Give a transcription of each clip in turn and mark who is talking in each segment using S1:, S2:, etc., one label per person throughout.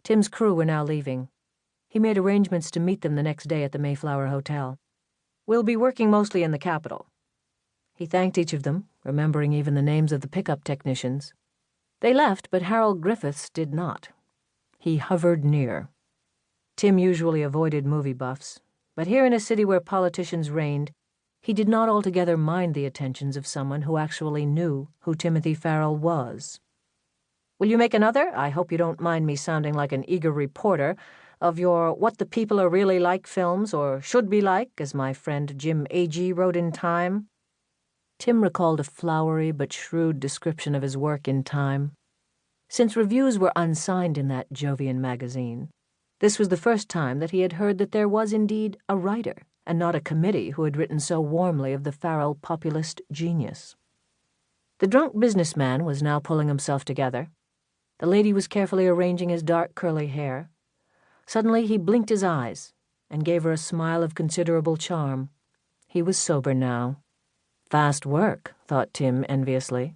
S1: Tim's crew were now leaving. He made arrangements to meet them the next day at the Mayflower Hotel. "We'll be working mostly in the capital." He thanked each of them, remembering even the names of the pickup technicians. They left, but Harold Griffiths did not. He hovered near. Tim usually avoided movie buffs, but here in a city where politicians reigned, he did not altogether mind the attentions of someone who actually knew who Timothy Farrell was. "Will you make another? I hope you don't mind me sounding like an eager reporter of your What the People Are Really Like films, or should be like, as my friend Jim Agee wrote in Time." Tim recalled a flowery but shrewd description of his work in Time. Since reviews were unsigned in that Jovian magazine, this was the first time that he had heard that there was indeed a writer, and not a committee who had written so warmly of the Farrell populist genius. The drunk businessman was now pulling himself together. The lady was carefully arranging his dark curly hair. Suddenly he blinked his eyes and gave her a smile of considerable charm. He was sober now. Fast work, thought Tim enviously.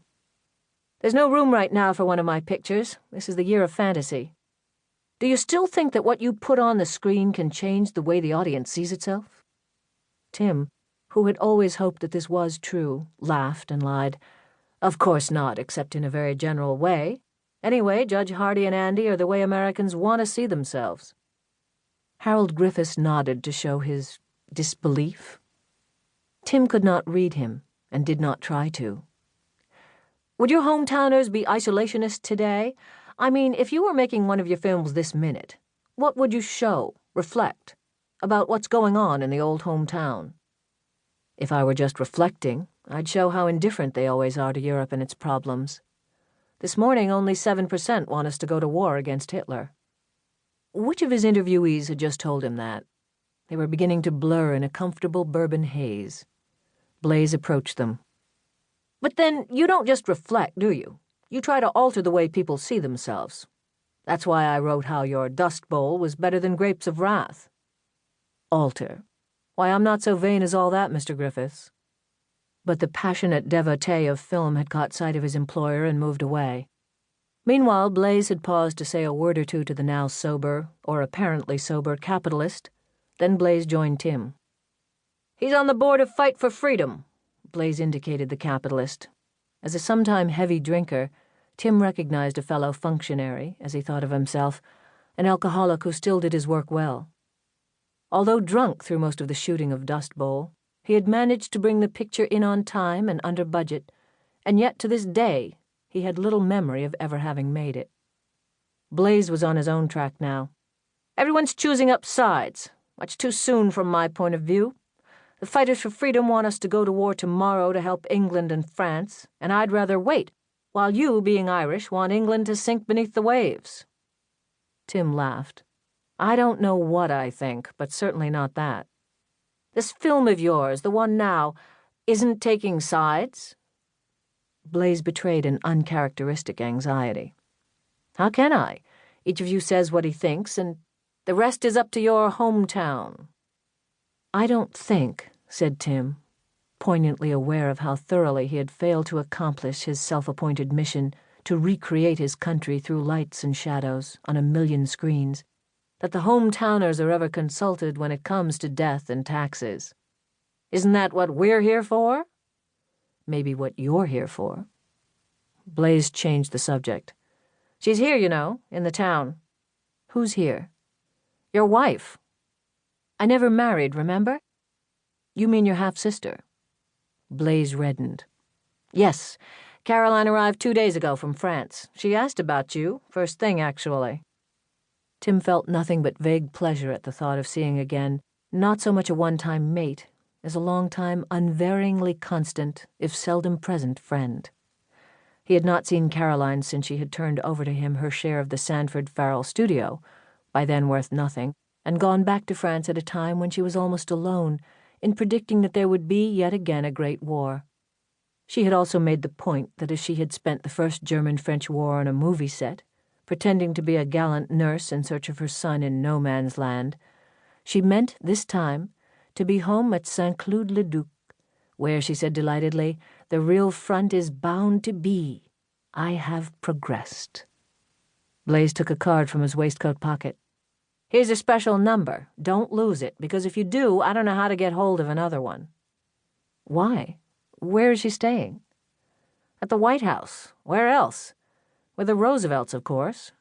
S1: "There's no room right now for one of my pictures. This is the year of fantasy. Do you still think that what you put on the screen can change the way the audience sees itself?" Tim, who had always hoped that this was true, laughed and lied. "Of course not, except in a very general way. Anyway, Judge Hardy and Andy are the way Americans want to see themselves." Harold Griffiths nodded to show his disbelief. Tim could not read him, and did not try to. "Would your hometowners be isolationists today? I mean, if you were making one of your films this minute, what would you show, reflect, about what's going on in the old hometown?" "If I were just reflecting, I'd show how indifferent they always are to Europe and its problems. This morning only 7% want us to go to war against Hitler." Which of his interviewees had just told him that? They were beginning to blur in a comfortable bourbon haze. Blaze approached them. "But then you don't just reflect, do you? You try to alter the way people see themselves. That's why I wrote how your Dust Bowl was better than Grapes of Wrath." "Alter? Why, I'm not so vain as all that, Mr. Griffiths." But the passionate devotee of film had caught sight of his employer and moved away. Meanwhile, Blaze had paused to say a word or two to the now sober, or apparently sober, capitalist. Then Blaze joined Tim. "He's on the board of Fight for Freedom," Blaze indicated the capitalist. As a sometime heavy drinker, Tim recognized a fellow functionary, as he thought of himself, an alcoholic who still did his work well. Although drunk through most of the shooting of Dust Bowl, he had managed to bring the picture in on time and under budget, and yet to this day he had little memory of ever having made it. Blaze was on his own track now. "Everyone's choosing up sides. Much too soon from my point of view. The fighters for freedom want us to go to war tomorrow to help England and France, and I'd rather wait, while you, being Irish, want England to sink beneath the waves." Tim laughed. "I don't know what I think, but certainly not that. This film of yours, the one now, isn't taking sides?" Blaze betrayed an uncharacteristic anxiety. "How can I? Each of you says what he thinks, and the rest is up to your hometown." "I don't think," said Tim, poignantly aware of how thoroughly he had failed to accomplish his self-appointed mission to recreate his country through lights and shadows on a million screens, "that the hometowners are ever consulted when it comes to death and taxes. Isn't that what we're here for?" "Maybe what you're here for." Blaze changed the subject. "She's here, you know, in the town." "Who's here?" "Your wife." "I never married, remember?" "You mean your half-sister?" Blaze reddened. "Yes, Caroline arrived 2 days ago from France. She asked about you, first thing, actually." Tim felt nothing but vague pleasure at the thought of seeing again, not so much a one-time mate, as a long-time, unvaryingly constant, if seldom present, friend. He had not seen Caroline since she had turned over to him her share of the Sanford Farrell studio, by then worth nothing, and gone back to France at a time when she was almost alone, in predicting that there would be yet again a great war. She had also made the point that as she had spent the first German-French war on a movie set, pretending to be a gallant nurse in search of her son in no man's land, she meant, this time, to be home at Saint-Cloud-le-Duc, where, she said delightedly, the real front is bound to be. I have progressed. Blaze took a card from his waistcoat pocket. "Here's a special number. Don't lose it, because if you do, I don't know how to get hold of another one." "Why? Where is she staying?" "At the White House. Where else? With the Roosevelts, of course.